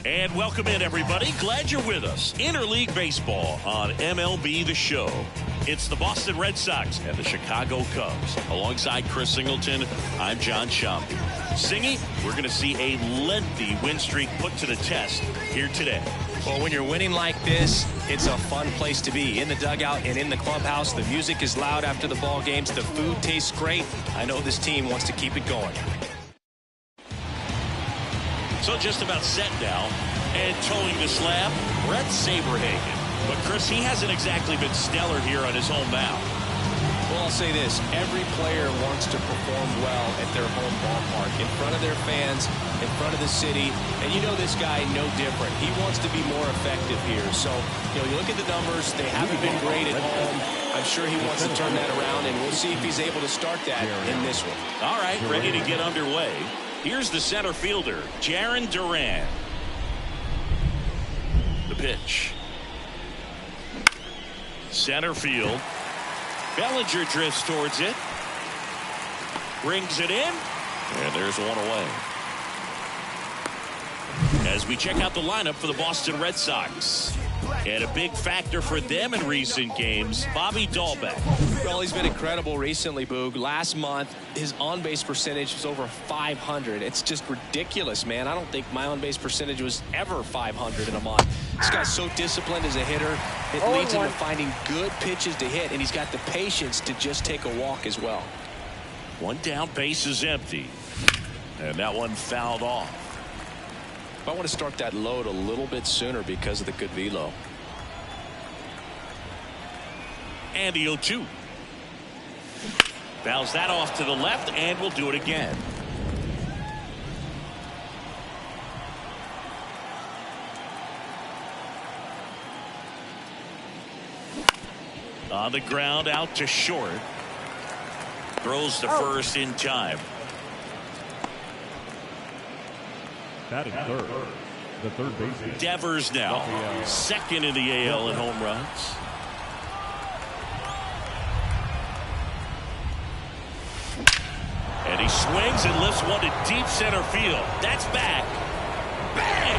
And welcome in, everybody. Glad you're with us. Interleague Baseball on MLB The Show. It's the Boston Red Sox and the Chicago Cubs. Alongside Chris Singleton, I'm John Shambi. Singy, we're going to see a lengthy win streak put to the test here today. Well, when you're winning like this, it's a fun place to be. In the dugout and in the clubhouse, the music is loud after the ball games. The food tastes great. I know this team wants to keep it going. So just about set now, and towing the slab, Brett Saberhagen. But Chris, he hasn't exactly been stellar here on his home mound. Well, I'll say this. Every player wants to perform well at their home ballpark, in front of their fans, in front of the city. And you know this guy no different. He wants to be more effective here. So, you look at the numbers. They haven't been great at home. I'm sure he wants to turn that around, and we'll see if he's able to start that in this one. All right, ready to get underway. Here's the center fielder, Jarren Duran. The pitch. Center field. Bellinger drifts towards it. Brings it in. And there's one away. As we check out the lineup for the Boston Red Sox. And a big factor for them in recent games, Bobby Dahlbeck. Well, he's been incredible recently, Boog. Last month, his on-base percentage was over 500. It's just ridiculous, man. I don't think my on-base percentage was ever 500 in a month. This guy's so disciplined as a hitter. It leads him to finding good pitches to hit, and he's got the patience to just take a walk as well. One down, base is empty. And that one fouled off. I want to start that load a little bit sooner because of the good velo. And the 0-2. Fouls that off to the left, and we'll do it again. On the ground, out to short. Throws to first in time. Batting third, the third baseman. Devers now, second in the AL in home runs. And he swings and lifts one to deep center field. That's back. Bang!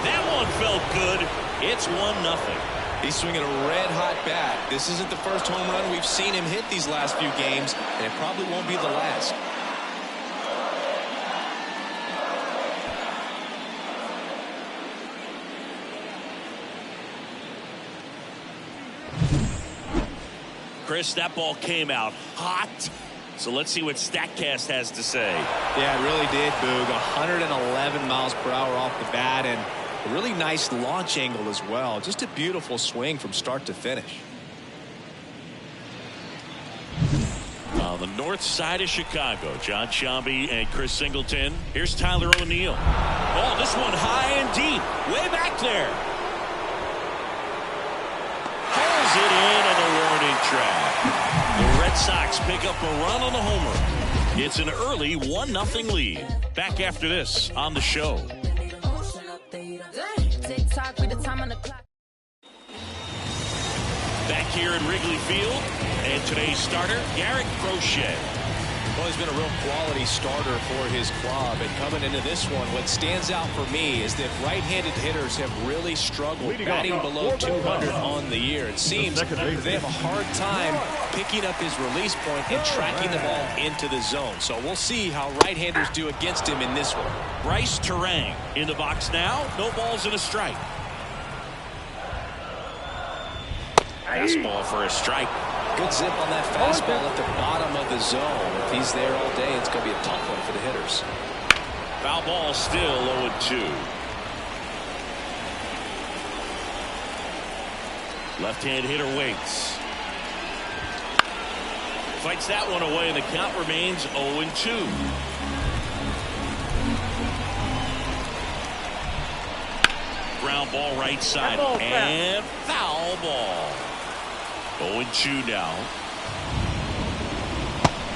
That one felt good. It's 1-0. He's swinging a red-hot bat. This isn't the first home run we've seen him hit these last few games, and it probably won't be the last. Chris, that ball came out hot. So let's see what StatCast has to say. Yeah, it really did, Boog. 111 miles per hour off the bat, and a really nice launch angle as well. Just a beautiful swing from start to finish. On the north side of Chicago, John Shambi and Chris Singleton. Here's Tyler O'Neill. Oh, this one high and deep. Way back there. Pulls it in on the warning track. The Red Sox pick up a run on the homer. It's an early 1-0 lead. Back after this on the show. Back here in Wrigley Field, and today's starter, Garrett Crochet. Well, he's been a real quality starter for his club, and coming into this one, what stands out for me is that right-handed hitters have really struggled batting below 200 on the year. It seems they have a hard time picking up his release point and tracking the ball into the zone. So we'll see how right-handers do against him in this one. Bryce Terang in the box now. No balls and a strike. Fastball for a strike. Good zip on that fastball at the bottom of the zone. If he's there all day, it's going to be a tough one for the hitters. Foul ball still 0-2. Left-hand hitter waits. Fights that one away, and the count remains 0-2. Ground ball right side, and foul ball. 0-2 now.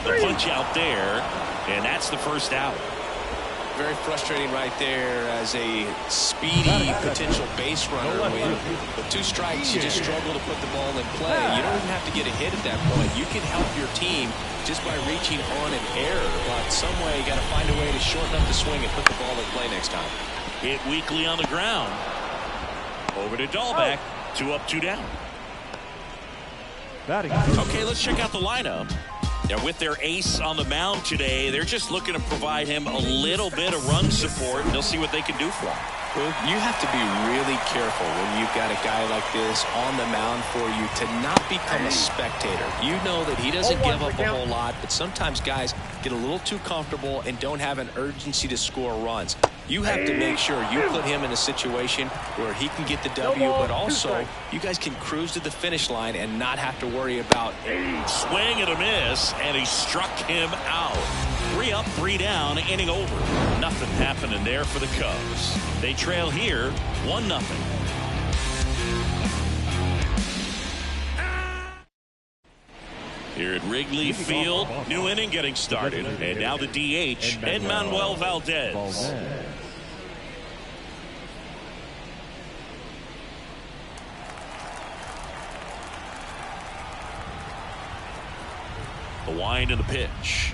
The punch out there, and that's the first out. Very frustrating right there as a speedy potential base runner. With 2 strikes, you just struggle to put the ball in play. You don't even have to get a hit at that point. You can help your team just by reaching on an error. But some way, you got to find a way to short enough to swing and put the ball in play next time. Hit weakly on the ground. Over to Dahlbeck. 2 up, 2 down. Okay, let's check out the lineup. Now, with their ace on the mound today, they're just looking to provide him a little bit of run support. They'll see what they can do for him. Well, you have to be really careful when you've got a guy like this on the mound for you to not become a spectator. You know that he doesn't give up a whole lot, but sometimes guys get a little too comfortable and don't have an urgency to score runs. You have to make sure you put him in a situation where he can get the W, but also you guys can cruise to the finish line and not have to worry about swing and a miss, and he struck him out. 3 up, 3 down, inning over. Nothing happening there for the Cubs. They trail here 1-0. Here at Wrigley Field, new inning getting started, and now the DH, Manuel Valdez. The wind and the pitch.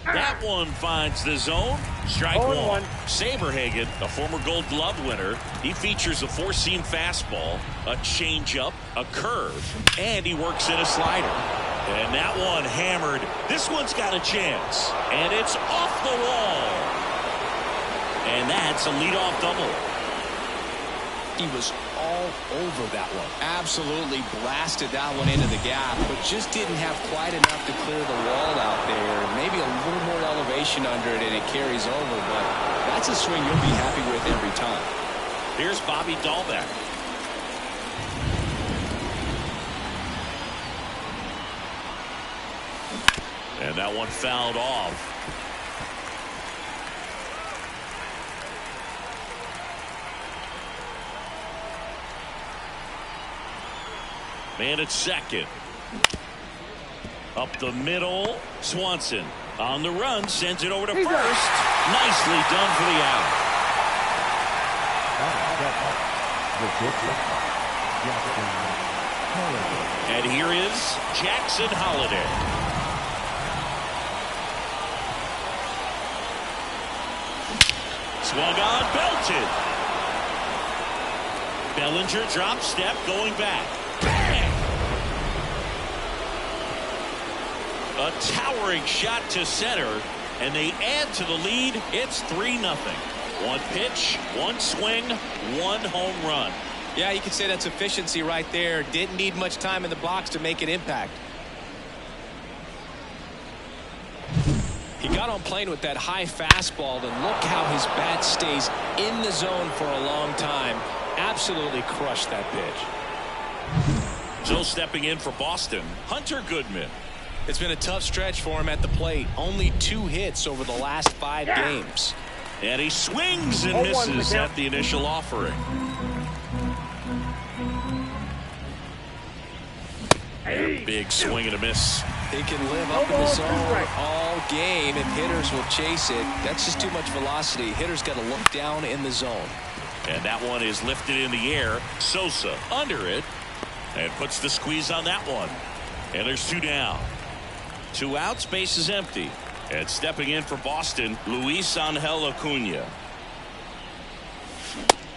That one finds the zone. Strike one. Saberhagen, a former Gold Glove winner, he features a 4-seam fastball, a changeup, a curve, and he works in a slider. And that one hammered. This one's got a chance, and it's off the wall. And that's a leadoff double. He was all over that one. Absolutely blasted that one into the gap, but just didn't have quite enough to clear the wall out there. Maybe a little more elevation under it and it carries over, but that's a swing you'll be happy with every time. Here's Bobby Dahlbeck. And that one fouled off. Man at second. Up the middle. Swanson on the run. Sends it over to first. Nicely done for the out. And here is Jackson Holliday. Swung on. Belted. Bellinger drop step going back. Bang! A towering shot to center, and they add to the lead. It's 3-0. One pitch, one swing, one home run. Yeah, you could say that's efficiency right there. Didn't need much time in the box to make an impact. He got on plane with that high fastball, and look how his bat stays in the zone for a long time. Absolutely crushed that pitch. So stepping in for Boston, Hunter Goodman. It's been a tough stretch for him at the plate. Only 2 hits over the last 5 games. And he swings and misses at the initial offering. A big swing and a miss. He can live up in the zone all game if hitters will chase it. That's just too much velocity. Hitters got to look down in the zone. And that one is lifted in the air. Sosa under it. And puts the squeeze on that one. And there's 2 down. 2 outs, base is empty. And stepping in for Boston, Luis Angel Acuna.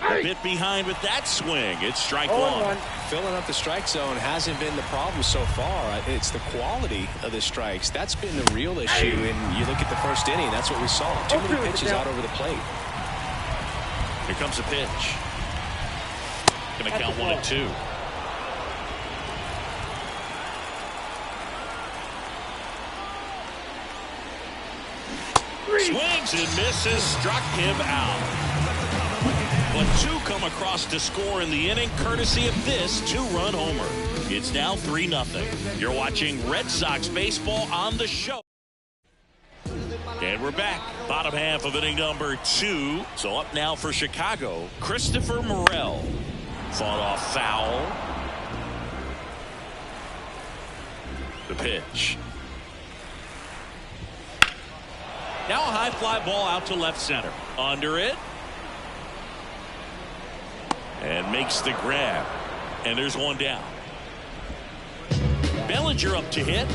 A bit behind with that swing. It's strike one. Filling up the strike zone hasn't been the problem so far. It's the quality of the strikes. That's been the real issue. And you look at the first inning, that's what we saw. Too many pitches out over the plate. Here comes a pitch. Going to count 1-2. Swings and misses, struck him out. But 2 come across to score in the inning, courtesy of this 2-run homer. It's now 3-0. You're watching Red Sox baseball on the show. And we're back. Bottom half of inning number 2. So up now for Chicago, Christopher Morel. Fought off foul. The pitch. Now a high fly ball out to left center. Under it. And makes the grab. And there's 1 down. Bellinger up to hit.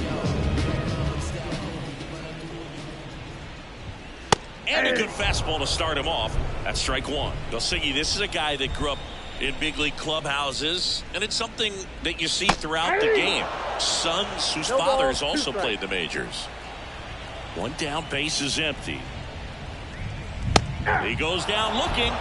And a good fastball to start him off. That's strike one. Siggy, this is a guy that grew up in big league clubhouses, and it's something that you see throughout the game. Sons whose fathers also played the majors. One down, base is empty. He goes down looking.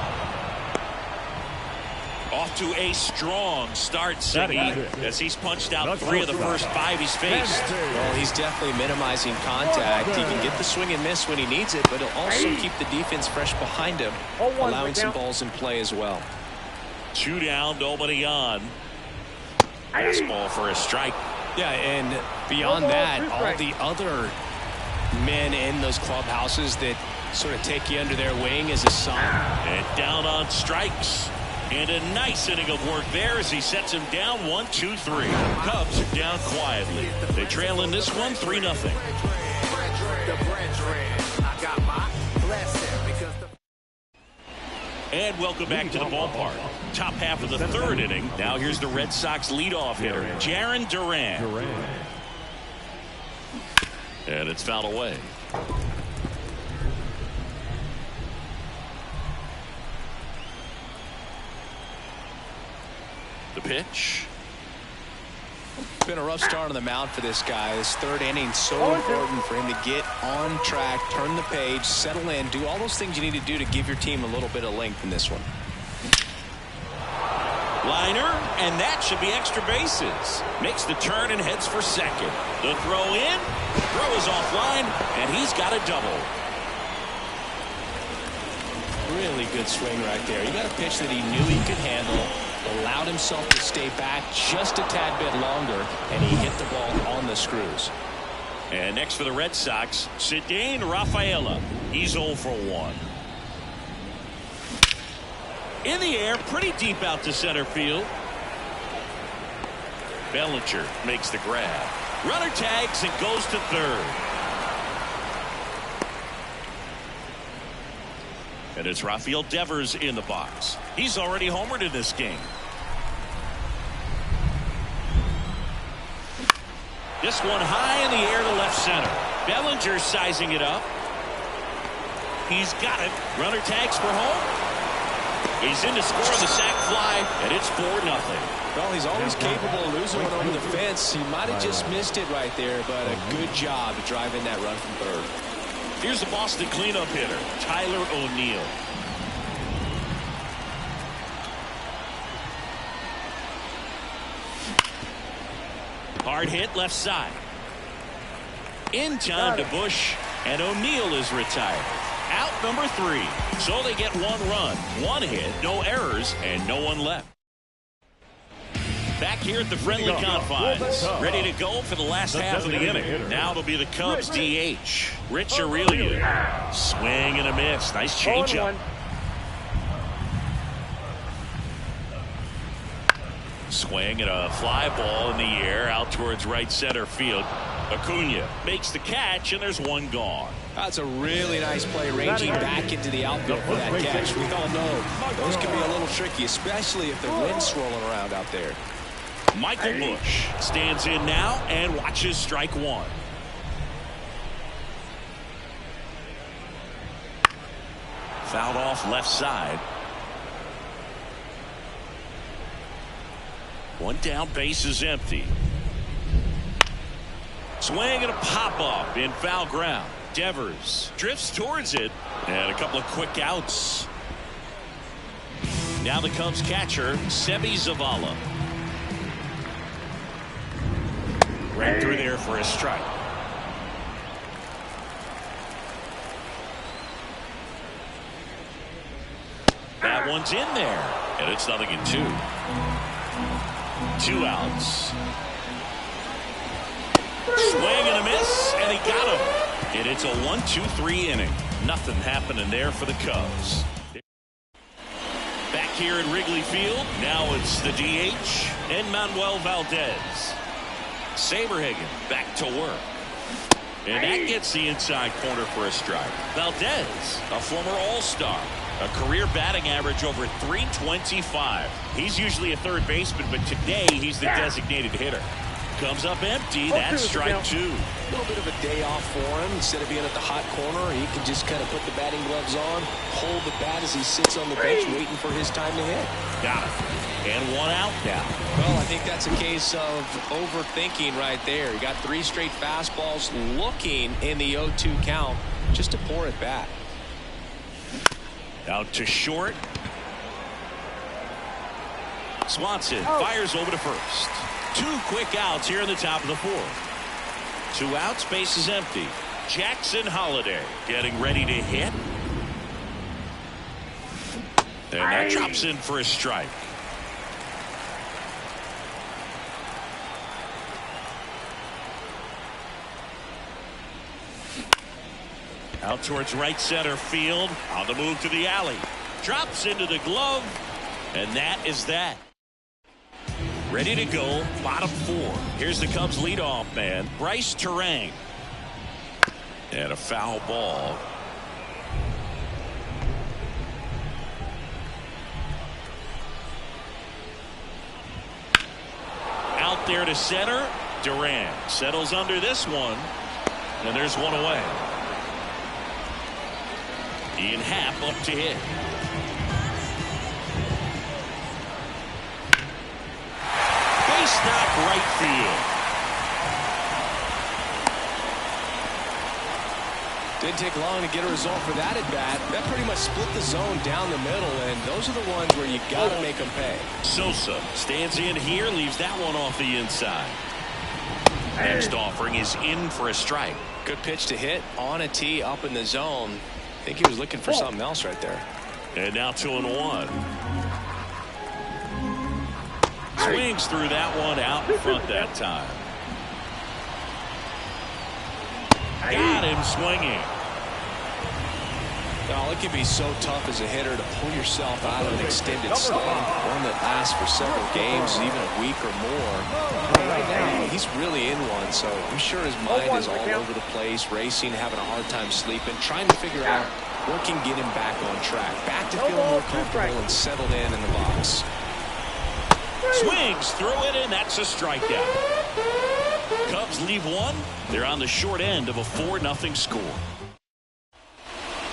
Off to a strong start, Siggy, as he's punched out 3 of the first 5 he's faced. Well, he's definitely minimizing contact. He can get the swing and miss when he needs it, but he'll also keep the defense fresh behind him, allowing some balls in play as well. 2 down, nobody on. Fastball for a strike. Yeah, and beyond that, all the other men in those clubhouses that sort of take you under their wing as a son. And down on strikes. And a nice inning of work there as he sets him down 1-2-3. Cubs are down quietly. They trail in this one 3-0. And welcome back to the ballpark. Top half of the 3rd inning. Now here's the Red Sox leadoff hitter, Jarren Duran. And it's fouled away. The pitch. It's been a rough start on the mound for this guy. This 3rd inning so important for him to get on track, turn the page, settle in, do all those things you need to do to give your team a little bit of length in this one. Liner, and that should be extra bases. Makes the turn and heads for second. The throw in, throw is offline, and he's got a double. Really good swing right there. He got a pitch that he knew he could handle, allowed himself to stay back just a tad bit longer, and he hit the ball on the screws. And next for the Red Sox, Ceddanne Rafaela. He's 0 for 1. In the air, pretty deep out to center field. Bellinger makes the grab. Runner tags and goes to 3rd. And it's Rafael Devers in the box. He's already homered in this game. This one high in the air to left center. Bellinger sizing it up. He's got it. Runner tags for home. He's in to score the sac fly, and it's 4-0. Well, he's always capable of losing one over the fence. He might have just missed it right there, but a good job driving that run from 3rd. Here's the Boston cleanup hitter, Tyler O'Neill. Hard hit left side. In time to Bush, and O'Neill is retired. Out number 3. So they get 1 run, 1 hit, no errors, and no one left. Back here at the friendly confines, ready to go for the last half of the inning. Now it'll be the Cubs DH, Rich Aurelian. Swing and a miss. Nice changeup. Swing and a fly ball in the air out towards right center field. Acuna makes the catch, and there's 1 gone. That's a really nice play, ranging back into the outfield for that catch. We all know those can be a little tricky, especially if the wind's swirling around out there. Michael Bush stands in now and watches strike 1. Fouled off left side. 1 down, base is empty. Swing and a pop-up in foul ground. Devers drifts towards it, and a couple of quick outs. Now the Cubs catcher, Seby Zavala. Right through there for a strike. That one's in there, and it's 0-2. 2 outs. Swing and a miss, and he got him. And it's a 1-2-3 inning. Nothing happening there for the Cubs. Back here at Wrigley Field, now it's the DH, Enmanuel Valdez. Saberhagen back to work. And that gets the inside corner for a strike. Valdez, a former All-Star. A career batting average over .325. He's usually a third baseman, but today he's the designated hitter. comes up empty. That's strike two. A little bit of a day off for him. Instead of being at the hot corner, he can just kind of put the batting gloves on, hold the bat as he sits on the bench waiting for his time to hit. Got it. And one out now. Well, I think that's a case of overthinking right there. He got 3 straight fastballs looking in the 0-2 count just to pour it back. Out to short. Swanson fires over to first. 2 quick outs here in the top of the 4th. 2 outs, base is empty. Jackson Holliday getting ready to hit. And that drops in for a strike. Out towards right center field. On the move to the alley. Drops into the glove. And that is that. Ready to go. Bottom 4. Here's the Cubs leadoff man, Bryce Terang. And a foul ball. Out there to center. Duran settles under this one. And there's one away. Ian Happ up to hit. Base knock right field. Didn't take long to get a result for that at bat. That pretty much split the zone down the middle, and those are the ones where you got to make them pay. Sosa stands in here, leaves that one off the inside. Next offering is in for a strike. Good pitch to hit on a tee up in the zone. I think he was looking for something else right there. And now 2-1. Swings through that one out in front that time. Got him swinging. Well, it can be so tough as a hitter to pull yourself out of an extended slump, one that lasts for several games, even a week or more. Right now, he's really in one, so I'm sure his mind is all over the place, racing, having a hard time sleeping, trying to figure out what can get him back on track, back to feeling more comfortable and settled in the box. Swings through it, and that's a strikeout. Cubs leave one. They're on the short end of a 4-0 score.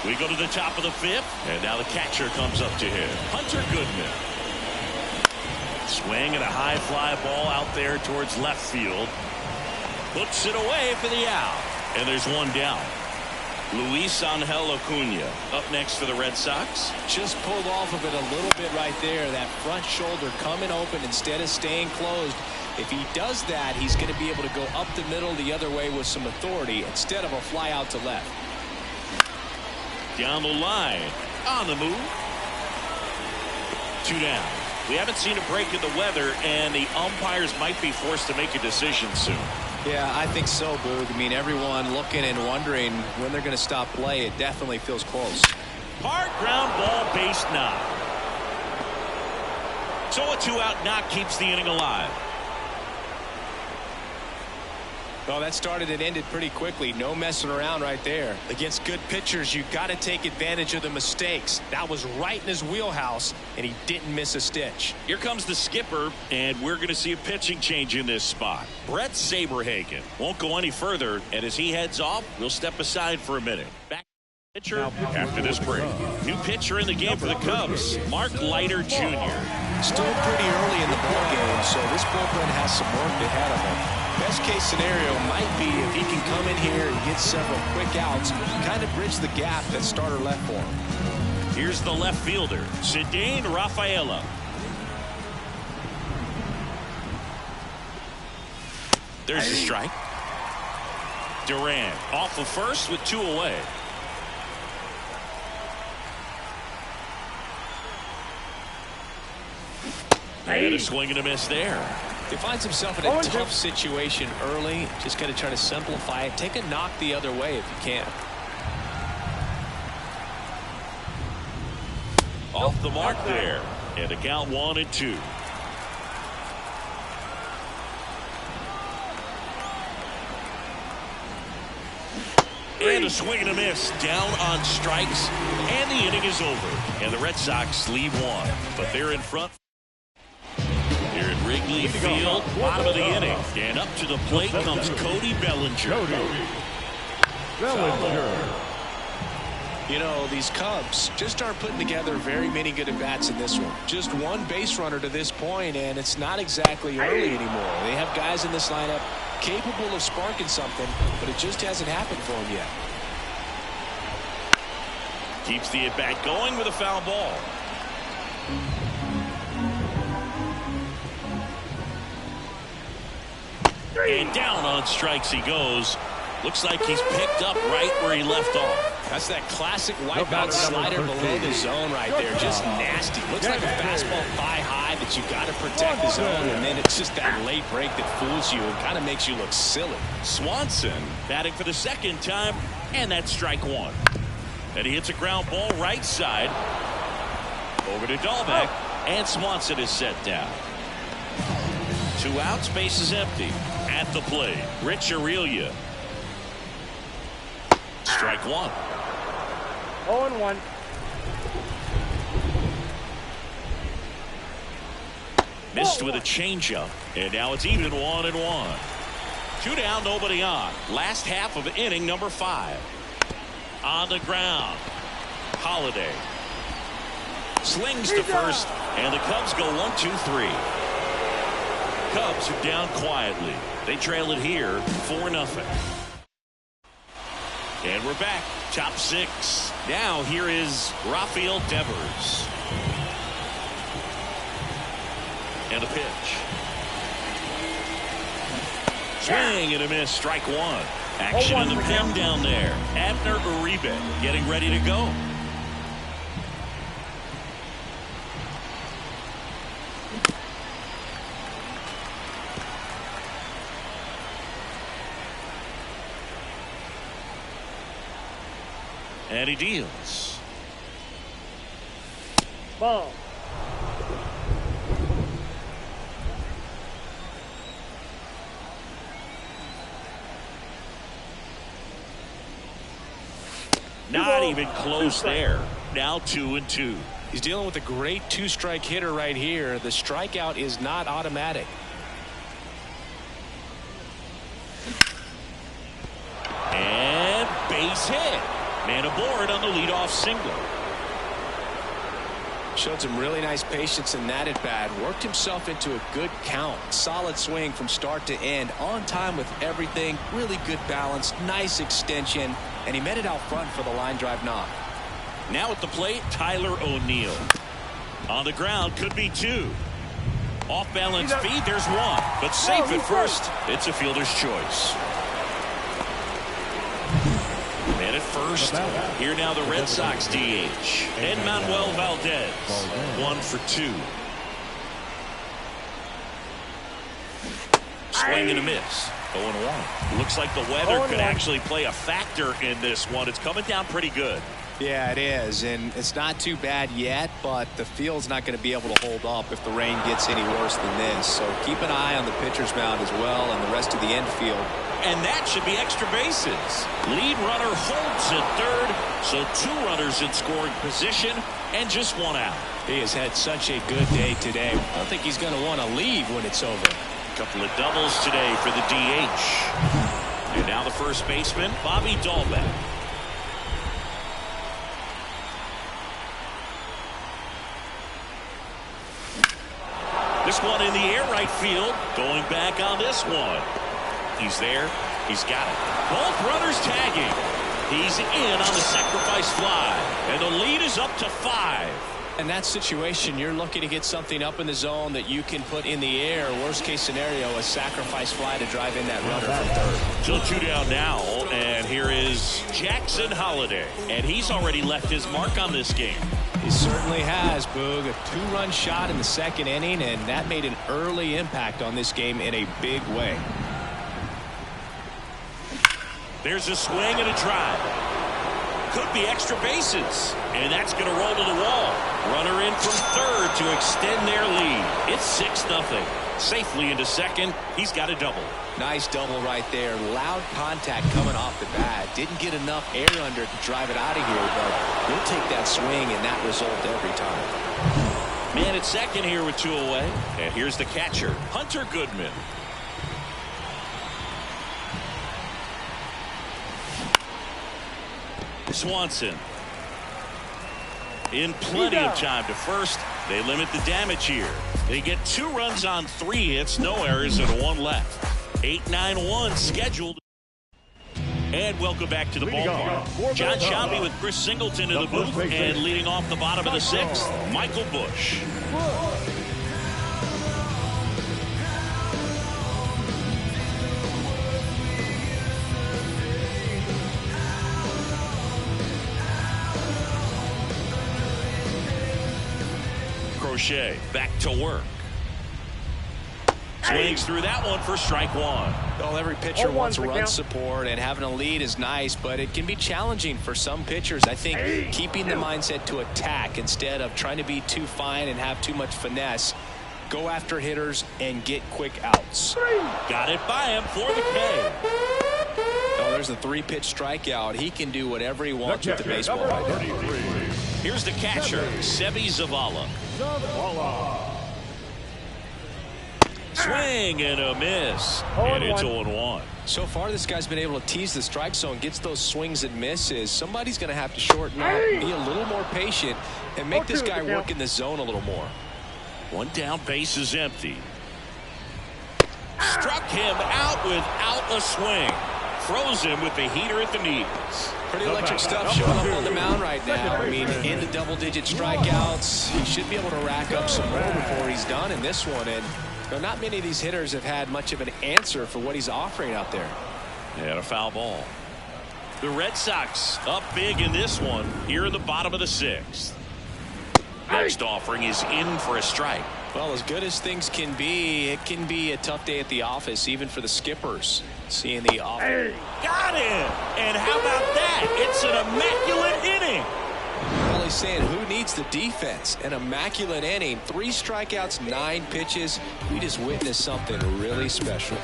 We go to the top of the 5th, and now the catcher comes up to him. Hunter Goodman. Swing and a high fly ball out there towards left field. Puts it away for the out. And there's one down. Luis Angel Acuna up next for the Red Sox. Just pulled off of it a little bit right there. That front shoulder coming open instead of staying closed. If he does that, he's going to be able to go up the middle the other way with some authority instead of a fly out to left. Down the line. On the move. 2 down. We haven't seen a break in the weather, and the umpires might be forced to make a decision soon. Yeah, I think so, Boog. I mean, everyone looking and wondering when they're going to stop play. It definitely feels close. Hard ground ball, base knock. So a 2-out knock keeps the inning alive. Well, that started and ended pretty quickly. No messing around right there. Against good pitchers, you got to take advantage of the mistakes. That was right in his wheelhouse, and he didn't miss a stitch. Here comes the skipper, and we're going to see a pitching change in this spot. Brett Saberhagen won't go any further, and as he heads off, we'll step aside for a minute. Back pitcher after this break. New pitcher in the game for the Cubs, Mark Leiter Jr. Still pretty early in the ballgame, so this bullpen has some work ahead of him. Best case scenario might be if he can come in here and get several quick outs, kind of bridge the gap that starter left for him. Here's the left fielder, Cedane Rafaela. There's a strike. Duran off of first with 2 away. And a swing and a miss there. He finds himself in a tough situation early. Just got to try to simplify it. Take a knock the other way if you can. Off the mark there. And a count 1-2. And a swing and a miss. Down on strikes. And the inning is over. And the Red Sox leave one. But they're in front. Here at Wrigley Field, bottom of the inning. And up to the plate comes Cody Bellinger. You know, these Cubs just aren't putting together very many good at-bats in this one. Just one base runner to this point, and it's not exactly early anymore. They have guys in this lineup capable of sparking something, but it just hasn't happened for them yet. Keeps the at-bat going with a foul ball. And down on strikes he goes. Looks like he's picked up right where he left off. That's that classic wipeout slider below the zone right there. Just nasty. Looks like a fastball thigh high that you got to protect the zone, and then it's just that late break that fools you and kind of makes you look silly. Swanson batting for the second time, and that's strike one. And he hits a ground ball right side. Over to Dahlbeck, and Swanson is set down. 2 outs, base is empty. At the plate, Rich Aurelia. Strike one. 0-1. Missed with a changeup, and now it's even 1-1. 2 down, nobody on. Last half of inning number 5. On the ground, Holiday slings to first, and the Cubs go 1-2-3. Cubs are down quietly. They trail it here 4-0. And we're back, top 6. Now here is Rafael Devers. And a pitch. Swing and a miss, strike one. Action in the pen down there. Abner Uribe getting ready to go. And he deals. Ball. Not even close there. Now 2-2. He's dealing with a great 2-strike hitter right here. The strikeout is not automatic. And base hit. Man aboard on the leadoff single. Showed some really nice patience in that at bat. Worked himself into a good count. Solid swing from start to end. On time with everything. Really good balance. Nice extension. And he met it out front for the line drive knock. Now at the plate, Tyler O'Neill. On the ground, could be 2. Off balance feed, there's 1. But safe at first. It's a fielder's choice. And at first, here now the Red Sox DH. Edmanuel Valdez, 1 for 2. Swing and a miss. 0-1. Looks like the weather could actually play a factor in this one. It's coming down pretty good. Yeah, it is, and it's not too bad yet, but the field's not going to be able to hold up if the rain gets any worse than this. So keep an eye on the pitcher's mound as well and the rest of the infield. And that should be extra bases. Lead runner holds at third, so 2 runners in scoring position and just 1 out. He has had such a good day today. I don't think he's going to want to leave when it's over. Couple of doubles today for the DH. And now the first baseman, Bobby Dahlbeck. This one in the air right field. Going back on this one. He's there. He's got it. Both runners tagging. He's in on the sacrifice fly. And the lead is up to 5. In that situation, you're looking to get something up in the zone that you can put in the air. Worst case scenario, a sacrifice fly to drive in that runner from third. Still 2 down now, and here is Jackson Holiday, and he's already left his mark on this game. He certainly has, Boog. A 2-run shot in the second inning, and that made an early impact on this game in a big way. There's a swing and a drive. Could be extra bases, and that's going to roll to the wall. Runner in from third to extend their lead. It's 6-0. Safely into second. He's got a double. Nice double right there. Loud contact coming off the bat. Didn't get enough air under to drive it out of here, but we'll take that swing and that result every time. Man at second here with 2 away. And here's the catcher, Hunter Goodman. Swanson. In plenty of time to first. They limit the damage here. They get 2 runs on 3 hits, no errors, and 1 left. 8-9-1 scheduled. And welcome back to the ballpark. John Shambi with Chris Singleton in the booth, and leading off the bottom of the 6th, Michael Busch. Crochet back to work. Swings through that one for strike 1. Well, every pitcher wants run support, and having a lead is nice, but it can be challenging for some pitchers. I think keeping the mindset to attack instead of trying to be too fine and have too much finesse. Go after hitters and get quick outs. Got it by him for the K. Oh, there's a 3-pitch strikeout. He can do whatever he wants with the baseball right now. Here's the catcher, Sebi Zavala. Swing and a miss. And it's 0-1. So far, this guy's been able to tease the strike zone, gets those swings and misses. Somebody's going to have to shorten up, be a little more patient, and make this guy work in the zone a little more. 1 down, base is empty. Struck him out without a swing. Froze him with the heater at the knees. Pretty electric stuff showing up on the mound right now. I mean, into double-digit strikeouts. He should be able to rack up some more before he's done in this one. And not many of these hitters have had much of an answer for what he's offering out there. And a foul ball. The Red Sox up big in this one here in the bottom of the 6th. Next offering is in for a strike. Well, as good as things can be, it can be a tough day at the office, even for the skippers. Seeing the office. Got him! And how about that? It's an immaculate inning. Well, he's saying who needs the defense? An immaculate inning. 3 strikeouts, 9 pitches. We just witnessed something really special.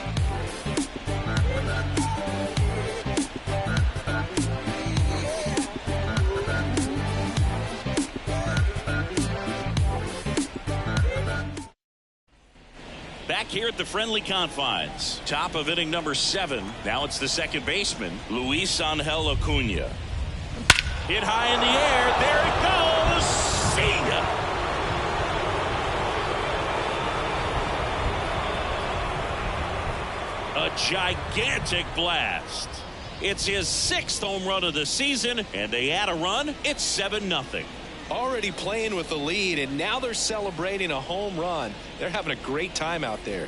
Back here at the friendly confines. Top of inning number 7. Now it's the second baseman, Luis Angel Acuna. Hit high in the air. There it goes. See ya. A gigantic blast. It's his 6th home run of the season, and they add a run. It's 7-0. Already playing with the lead, and now they're celebrating a home run. They're having a great time out there.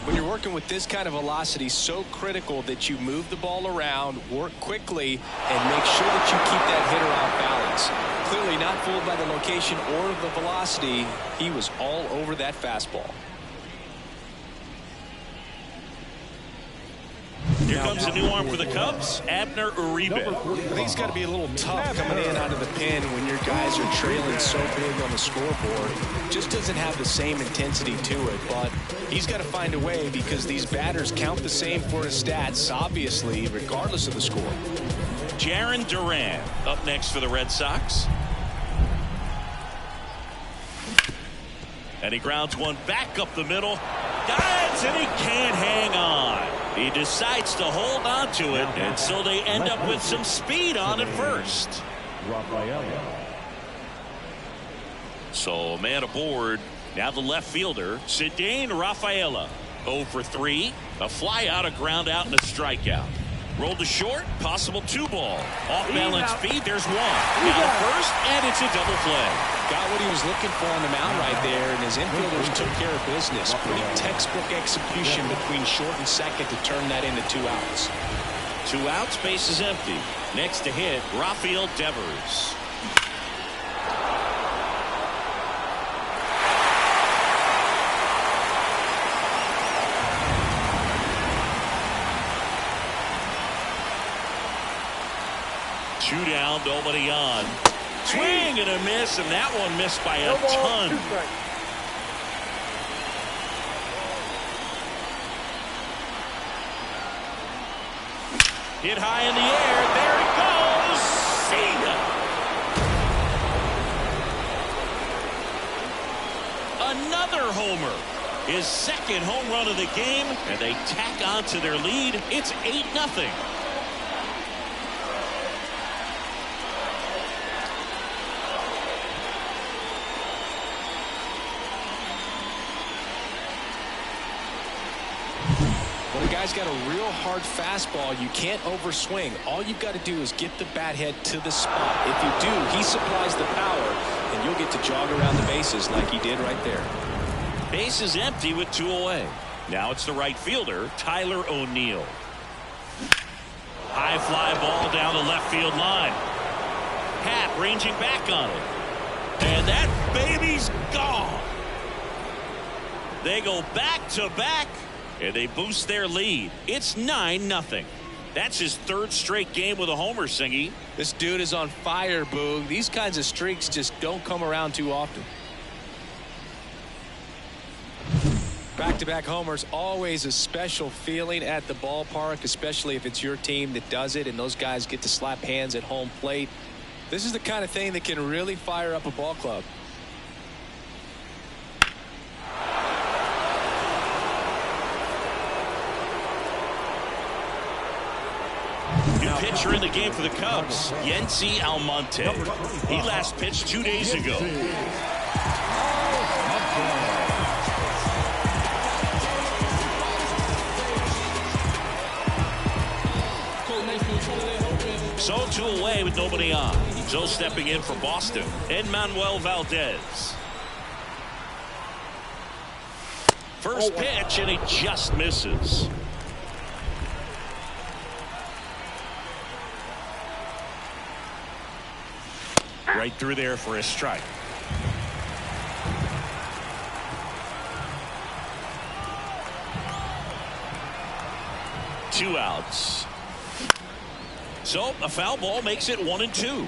When you're working with this kind of velocity, so critical that you move the ball around, work quickly, and make sure that you keep that hitter off balance. Clearly not fooled by the location or the velocity. He was all over that fastball. Here comes a new arm for the Cubs, Abner Uribe. I think it's got to be a little tough coming in out of the pen when your guys are trailing so big on the scoreboard. Just doesn't have the same intensity to it, but he's got to find a way because these batters count the same for his stats, obviously, regardless of the score. Jarren Duran up next for the Red Sox. And he grounds one back up the middle. Dives, and he can't hang on. He decides to hold on to it, and so they end up with some speed on at first. So a man aboard. Now the left fielder, Cedane Rafaela. 0 for 3. A fly out, a ground out, and a strikeout. Rolled to short, possible 2-ball. Off-balance feed, there's one. Now the first, and it's a double play. Got what he was looking for on the mound right there, and his infielders took care of business. Pretty textbook execution between short and second to turn that into 2 outs. 2 outs, base is empty. Next to hit, Rafael Devers. Two down, nobody on. Swing and a miss, and that one missed by a ton. Hit high in the air. There it goes. another homer. His second home run of the game, and they tack on to their lead. It's 8-0. Well, the guy's got a real hard fastball. You can't overswing. All you've got to do is get the bat head to the spot. If you do, he supplies the power, and you'll get to jog around the bases like he did right there. Base is empty with 2 away. Now it's the right fielder, Tyler O'Neill. High fly ball down the left field line. Happ ranging back on it. And that baby's gone. They go back to back, and they boost their lead. It's 9-0. That's his 3rd straight game with a homer, Singy. This dude is on fire, Boog. These kinds of streaks just don't come around too often. Back-to-back homers, always a special feeling at the ballpark, especially if it's your team that does it and those guys get to slap hands at home plate. This is the kind of thing that can really fire up a ball club. New pitcher in the game for the Cubs, Yency Almonte. He last pitched 2 days ago. So 2 away with nobody on. So stepping in for Boston, Enmanuel Valdez. First pitch, and he just misses. Right through there for a strike. Two outs. So a foul ball makes it 1-2.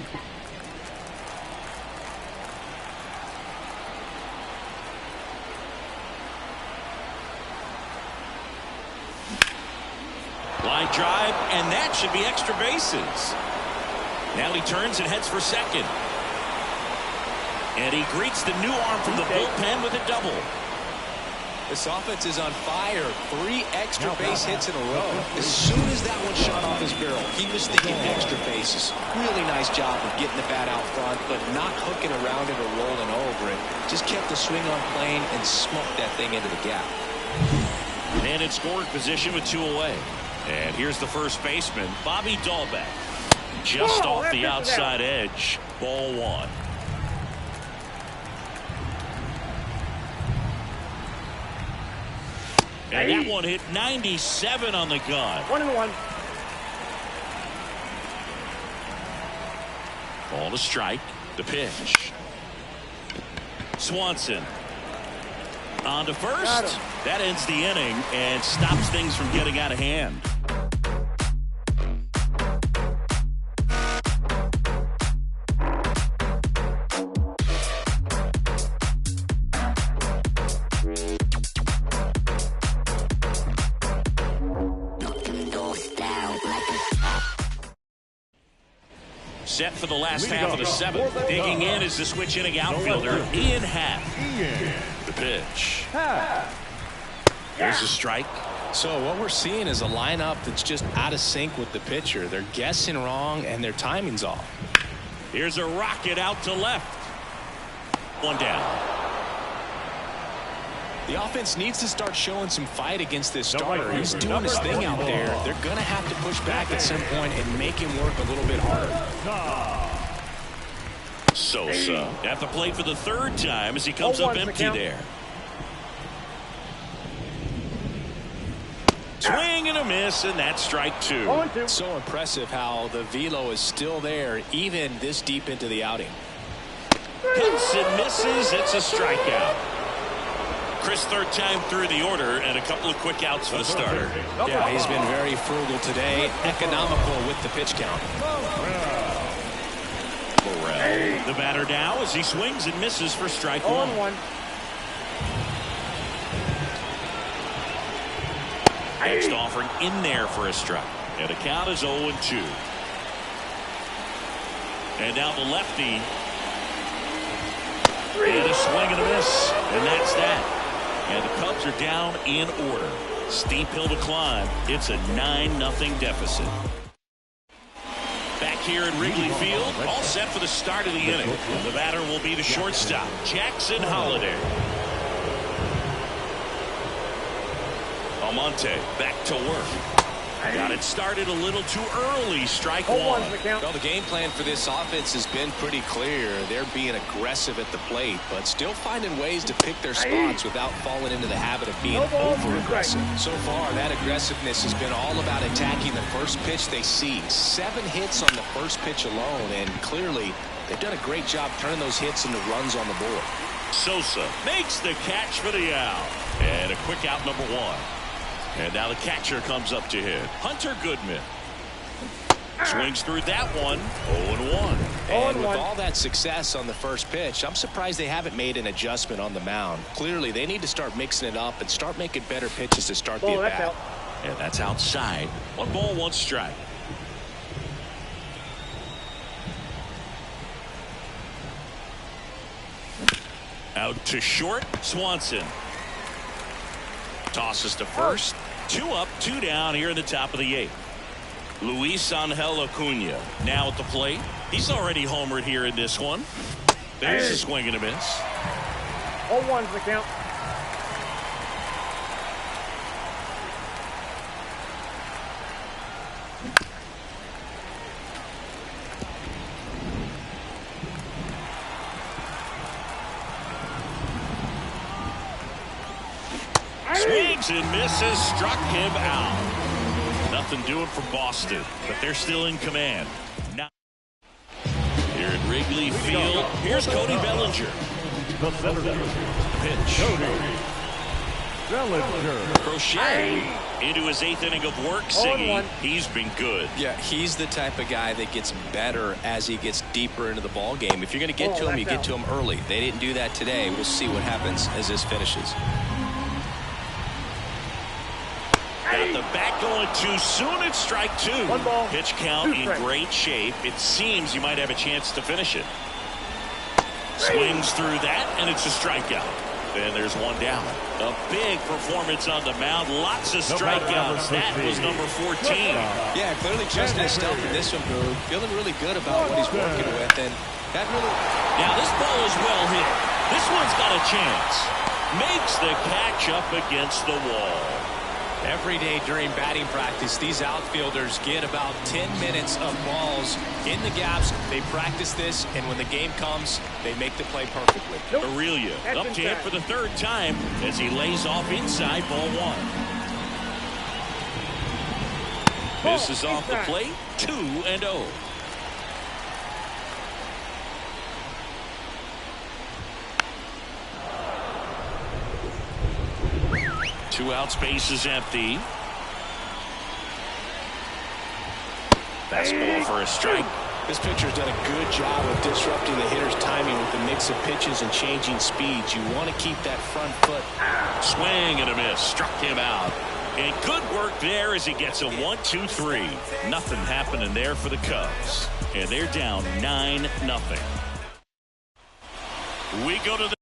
Line drive, and that should be extra bases. Now he turns and heads for second. And he greets the new arm from the bullpen with a double. This offense is on fire. 3 extra base hits in a row. As soon as that one shot off his barrel, he was thinking extra bases. Really nice job of getting the bat out front, but not hooking around it or rolling over it. Just kept the swing on plane and smoked that thing into the gap. And in scoring position with 2 away. And here's the first baseman, Bobby Dahlbeck. Just off the outside edge. Ball 1. And that one hit 97 on the gun. 1-1. Ball to strike. The pitch. Swanson. On to first. That ends the inning and stops things from getting out of hand. Set for the last half of the 7th. Digging in is the switch inning outfielder, Ian Happ. The pitch. There's a strike. So what we're seeing is a lineup that's just out of sync with the pitcher. They're guessing wrong and their timing's off. Here's a rocket out to left. One down. The offense needs to start showing some fight against this starter. He's doing his thing out there. They're going to have to push back at some point and make him work a little bit harder. Sosa at the plate for the 3rd time as he comes up empty there. Swing and a miss, and that's strike 2. So impressive how the velo is still there even this deep into the outing. Hits and misses. It's a strikeout. Chris, 3rd time through the order, and a couple of quick outs for the starter. Yeah, he's been very frugal today, economical with the pitch count. Morel, the batter now as he swings and misses for strike 1. Next offering in there for a strike. And the count is 0-2. And now the lefty. And a swing and a miss. And that's that. And the Cubs are down in order. Steep hill to climb. It's a 9-0 deficit. Back here at Wrigley Field, all set for the start of the inning. The batter will be the shortstop, Jackson Holliday. Almonte back to work. Got it started a little too early. Strike one. Well, the game plan for this offense has been pretty clear. They're being aggressive at the plate, but still finding ways to pick their spots without falling into the habit of being over-aggressive. So far, that aggressiveness has been all about attacking the first pitch they see. 7 hits on the first pitch alone, and clearly they've done a great job turning those hits into runs on the board. Sosa makes the catch for the out. And a quick out, number 1. And now the catcher comes up to hit. Hunter Goodman. Swings through that one. 0-1. And with all that success on the first pitch, I'm surprised they haven't made an adjustment on the mound. Clearly, they need to start mixing it up and start making better pitches to start the at-bat. And that's outside. 1 ball, 1 strike. Out to short, Swanson. Tosses to first. 2 up, 2 down here in the top of the 8th. Luis Angel Acuna now at the plate. He's already homered here in this one. There's a swing and a miss. 0-1's the count. Swings and misses, struck him out. Nothing doing for Boston, but they're still in command. Now, here at Wrigley Field, here's Cody Bellinger. The center Pitch. Cody Bellinger. Crochet into his 8th inning of work, singing. He's been good. Yeah, he's the type of guy that gets better as he gets deeper into the ball game. If you're going to get to him, you get to him early. They didn't do that today. We'll see what happens as this finishes. Got the bat going too soon. It's strike 2. 1 ball. Pitch count in great shape. It seems you might have a chance to finish it. Swings through that, and it's a strikeout. And there's 1 down. A big performance on the mound. Lots of strikeouts. That was number 14. Yeah, clearly trusting himself in this one, Boog. Feeling really good about what he's working with. And that really... Now, this ball is well hit. This one's got a chance. Makes the catch up against the wall. Every day during batting practice, these outfielders get about 10 minutes of balls in the gaps. They practice this, and when the game comes, they make the play perfectly. Aurelia up to hit for the 3rd time as he lays off inside, ball 1. Misses off the plate, 2-0. 2 outs, base is empty. Fastball for a strike. This pitcher's done a good job of disrupting the hitter's timing with the mix of pitches and changing speeds. You want to keep that front foot. Swing and a miss. Struck him out. And good work there as he gets a 1-2-3. Nothing happening there for the Cubs. And they're down 9-0. We go to the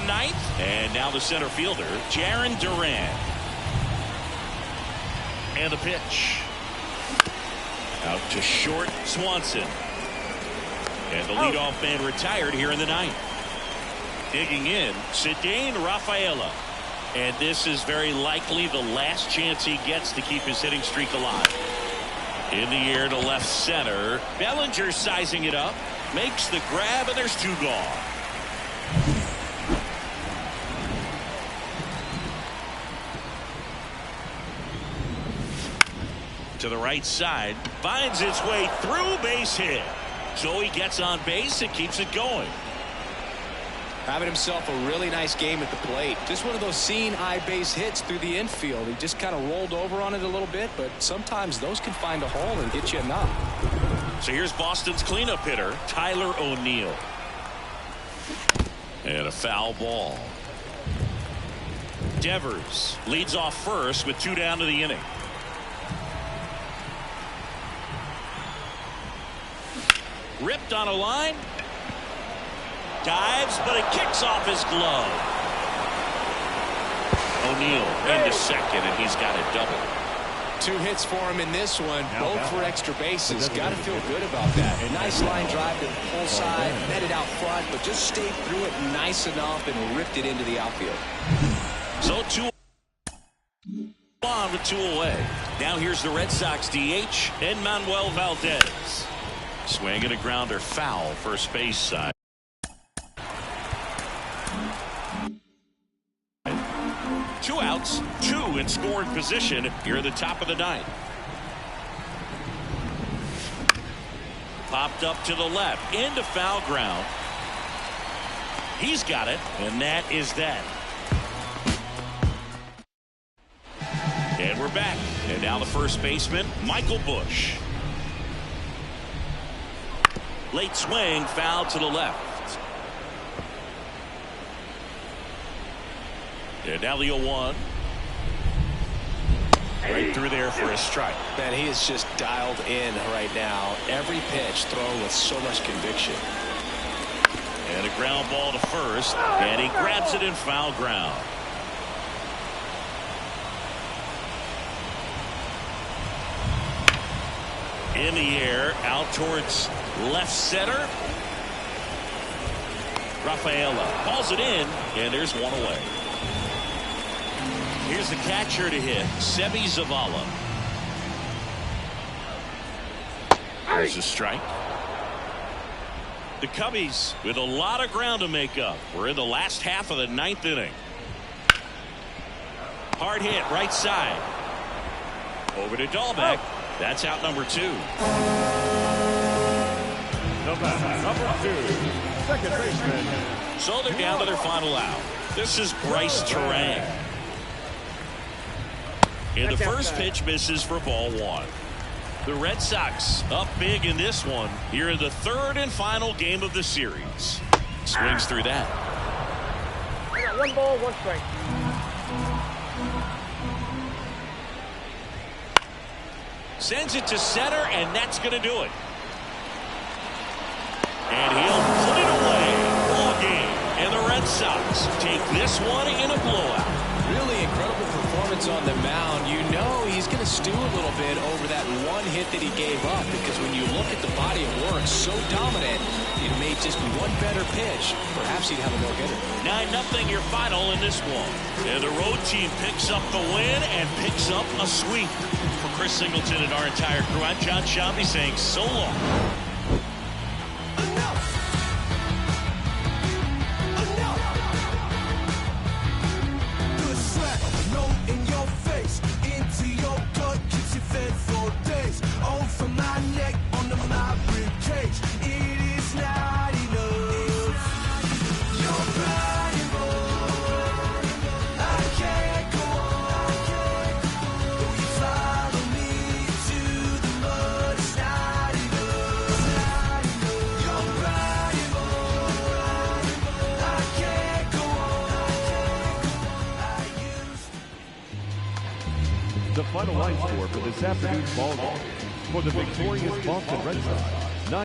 ninth, and now the center fielder, Jarren Duran. And the pitch. Out to short, Swanson. And the leadoff man retired here in the 9th. Digging in, Cedane Rafaela. And this is very likely the last chance he gets to keep his hitting streak alive. In the air to left center. Bellinger sizing it up. Makes the grab, and there's 2 gone. To the right side, finds its way through, base hit. So he gets on base and keeps it going. Having himself a really nice game at the plate. Just one of those seeing eye base hits through the infield. He just kind of rolled over on it a little bit, but sometimes those can find a hole and get you a knock. So here's Boston's cleanup hitter, Tyler O'Neill. And a foul ball. Devers leads off first with 2 down to the inning. Ripped on a line. Dives, but it kicks off his glove. O'Neill into second, and he's got a double. 2 hits for him in this one, both for extra bases. Got to feel good about that. A nice line drive to the pull side, netted out front, but just stayed through it nice enough and ripped it into the outfield. So 2 on with 2 away. Now here's the Red Sox DH, Manuel Valdez. Swing and a grounder foul, first base side. 2 outs, 2 in scoring position here at the top of the 9th. Popped up to the left, into foul ground. He's got it, and that is that. And we're back. And now the first baseman, Michael Busch. Late swing, foul to the left. And now the 0-1. Right through there for a strike. Man, he is just dialed in right now. Every pitch thrown with so much conviction. And a ground ball to first. And he grabs it in foul ground. In the air, out towards left center. Rafaela calls it in, and there's 1 away. Here's the catcher to hit, Sebi Zavala. There's a strike. The Cubbies with a lot of ground to make up. We're in the last half of the 9th inning. Hard hit, right side. Over to Dahlbeck. That's out number 2. Number 2, second baseman. So they're down to their final out. This is Bryce Terang. And the first pitch misses for ball 1. The Red Sox up big in this one here in the 3rd and final game of the series. Swings through that. I got 1 ball, 1 strike. Sends it to center, and that's going to do it. And he'll put it away. Ball game. And the Red Sox take this one in a blowout. Really incredible performance on the mound. You know he's going to stew a little bit over that 1 hit that he gave up, because when you look at the body of work, so dominant, it may just be 1 better pitch. Perhaps he'd have a no-hitter. 9-0 your final in this one. And the road team picks up the win and picks up a sweep. For Chris Singleton and our entire crew, I'm John Shambi saying so long. The final line score for this afternoon's ball game for the victorious Boston Red Sox.